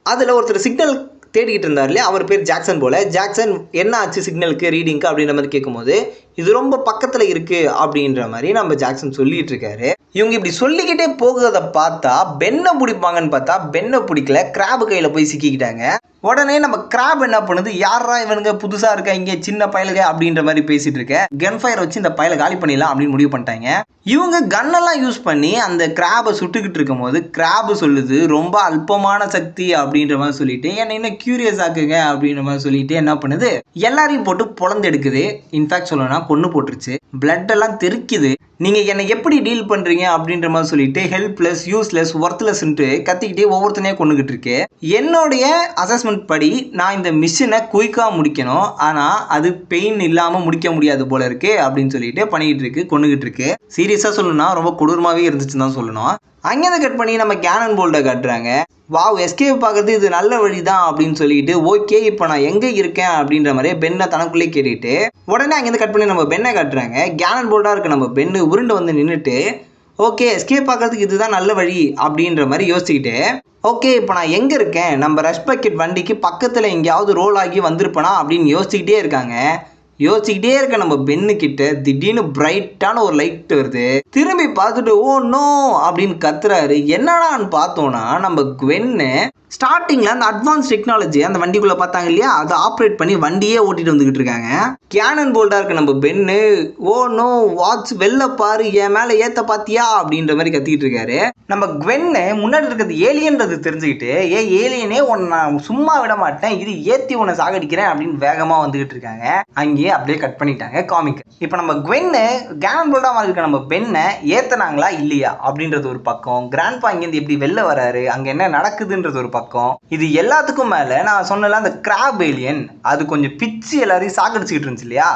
அதில் ஒருத்தர் சிக்னல் தேடிக்கிட்டு இருந்தார் இல்லையா, அவர் பேர் ஜாக்சன் போல். ஜாக்சன் என்ன ஆச்சு சிக்னலுக்கு ரீடிங்க்கு அப்படின்ற மாதிரி கேட்கும்போது, இது ரொம்ப பக்கத்தில் இருக்குது அப்படின்ற மாதிரி நம்ம ஜாக்சன் சொல்லிட்டு இருக்காரு. இவங்க இப்படி சொல்லிக்கிட்டே போகிறத பார்த்தா பென்னை பிடிப்பாங்கன்னு பார்த்தா பென்னை பிடிக்கல, கிராப் கையில் போய் சிக்கிக்கிட்டாங்க. உடனே நம்ம கிராப் என்ன பண்ணுது, யாரா இவனுங்க புதுசாக இருக்கா இங்கே சின்ன பயலுக அப்படின்ற மாதிரி பேசிட்டு இருக்க, கன் ஃபயர் வச்சு இந்த பயலை காலி பண்ணிடலாம் அப்படின்னு முடிவு பண்ணிட்டாங்க. இவங்க கன்னெல்லாம் யூஸ் பண்ணி அந்த கிராபை சுட்டுக்கிட்டு இருக்கும் போது கிராப் சொல்லுது ரொம்ப அல்பமான சக்தி அப்படின்ற மாதிரி சொல்லிட்டு என்ன இன்னும் கியூரியஸ் ஆக்குங்க அப்படின்ற மாதிரி சொல்லிட்டு என்ன பண்ணுது, எல்லாரையும் போட்டு பொழந்து எடுக்குது. இன்ஃபேக்ட் சொல்லணும்னா கொன்று போட்டுருச்சு, பிளட் எல்லாம் தெறிக்குது. நீங்க என்னை எப்படி டீல் பண்றீங்க அப்படின்ற மாதிரி சொல்லிட்டு ஹெல்ப்லெஸ், யூஸ்லெஸ், ஒர்த்லெஸ்ன்ட்டு கத்திக்கிட்டே ஒவ்வொருத்தனையே கொண்டுகிட்டு இருக்கு. என்னுடைய அசஸ்மெண்ட் படி நான் இந்த மிஷினை குயிக்கா முடிக்கணும், ஆனா அது பெயின் இல்லாம முடிக்க முடியாது போல இருக்கு அப்படின்னு சொல்லிட்டு பண்ணிக்கிட்டு இருக்கு, கொண்டுகிட்டு இருக்கு. சீரியஸா சொல்லணும்னா ரொம்ப கொடூரமாவே இருந்துச்சுன்னு தான் சொல்லணும். அங்கேருந்து கட் பண்ணி நம்ம கேனன் போல்ட்டை காட்டுறாங்க. வாவ், எஸ்கேப் ஆகுறது இது நல்ல வழி தான் அப்படின்னு சொல்லிட்டு ஓகே இப்போ நான் எங்கே இருக்கேன் அப்படின்ற மாதிரியே பென்னை தனக்குள்ளே கேட்டுட்டு உடனே அங்கேருந்து கட் பண்ணி நம்ம பென்னை காட்டுறாங்க. கேனன் போல்ட்டாக இருக்க நம்ம பென்னு உருண்டு வந்து நின்றுட்டு ஓகே எஸ்கேப் ஆகிறதுக்கு இதுதான் நல்ல வழி அப்படின்ற மாதிரி யோசிச்சுக்கிட்டு ஓகே இப்போ நான் எங்கே இருக்கேன், நம்ம ரஷ் பக்கெட் வண்டிக்கு பக்கத்தில் எங்கேயாவது ரோல் ஆகி வந்திருப்பேனா அப்படின்னு யோசிச்சுக்கிட்டே இருக்காங்க. யோசிச்சுக்கிட்டே இருக்க நம்ம பென்னு கிட்ட திடீர்னு பிரைட்டான ஒரு லைட் வருது. திரும்பி பார்த்துட்டு ஓ நோ அப்படின்னு கத்துறாரு. என்னடான்னு பார்த்தோன்னா நம்ம குவென்னு ஸ்டார்டிங்கில் அந்த அட்வான்ஸ் டெக்னாலஜி அந்த வண்டிக்குள்ளே பார்த்தாங்க இல்லையா, அதை ஆப்ரேட் பண்ணி வண்டியே ஓட்டிட்டு வந்துக்கிட்டு இருக்காங்க. கேனன் போல்ட்டாக இருக்க நம்ம பென்னு ஓ நோ வாட்ச் வெளில பாரு, என் மேலே ஏற்ற பார்த்தியா அப்படின்ற மாதிரி கத்திக்கிட்டு இருக்காரு. நம்ம குவென்னு முன்னாடி இருக்கிறது ஏலியன்றது தெரிஞ்சுக்கிட்டு ஏலியனே உன்னை நான் சும்மா விட மாட்டேன், இது ஏற்றி உன்னை சாகடிக்கிறேன் அப்படின்னு வேகமாக வந்துக்கிட்டு இருக்காங்க. அங்கேயே அப்படியே கட் பண்ணிட்டாங்க காமிக். இப்போ நம்ம குவென்னு கேனன் போல்ட்டாக இருக்க நம்ம பென்னை ஏற்றினாங்களா இல்லையா அப்படின்றது ஒரு பக்கம், கிராண்ட்பா இங்கேருந்து எப்படி வெளில வராரு, அங்கே என்ன நடக்குதுன்றது ஒரு பக்கம். இது எல்லாத்துக்கும் மேல நான் சொன்னல அந்த கிராப் ஏலியன் அது கொஞ்சம் பிச்சு எல்லாரையும் சாக்கடிச்சுக்கிட்டு இருந்துச்சு இல்லையா,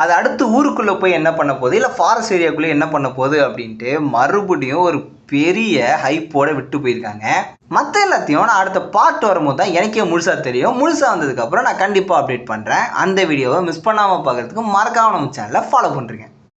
அது அடுத்து ஊருக்குள்ள போய் என்ன பண்ண போகுது இல்லை ஃபாரஸ்ட் ஏரியாக்குள்ளே என்ன பண்ண போகுது அப்படின்ட்டு மறுபடியும் ஒரு பெரிய ஹைப்போட விட்டு போயிருக்காங்க. மற்ற எல்லாத்தையும் நான் அடுத்த பார்ட் வரும்போது தான் எனக்கே முழுசாக தெரியும். முழுசாக வந்ததுக்கப்புறம் நான் கண்டிப்பாக அப்டேட் பண்ணுறேன். அந்த வீடியோவை மிஸ் பண்ணாமல் பார்க்குறதுக்கு மறக்காம நம்ம சேனலை ஃபாலோ பண்ணுறேன்.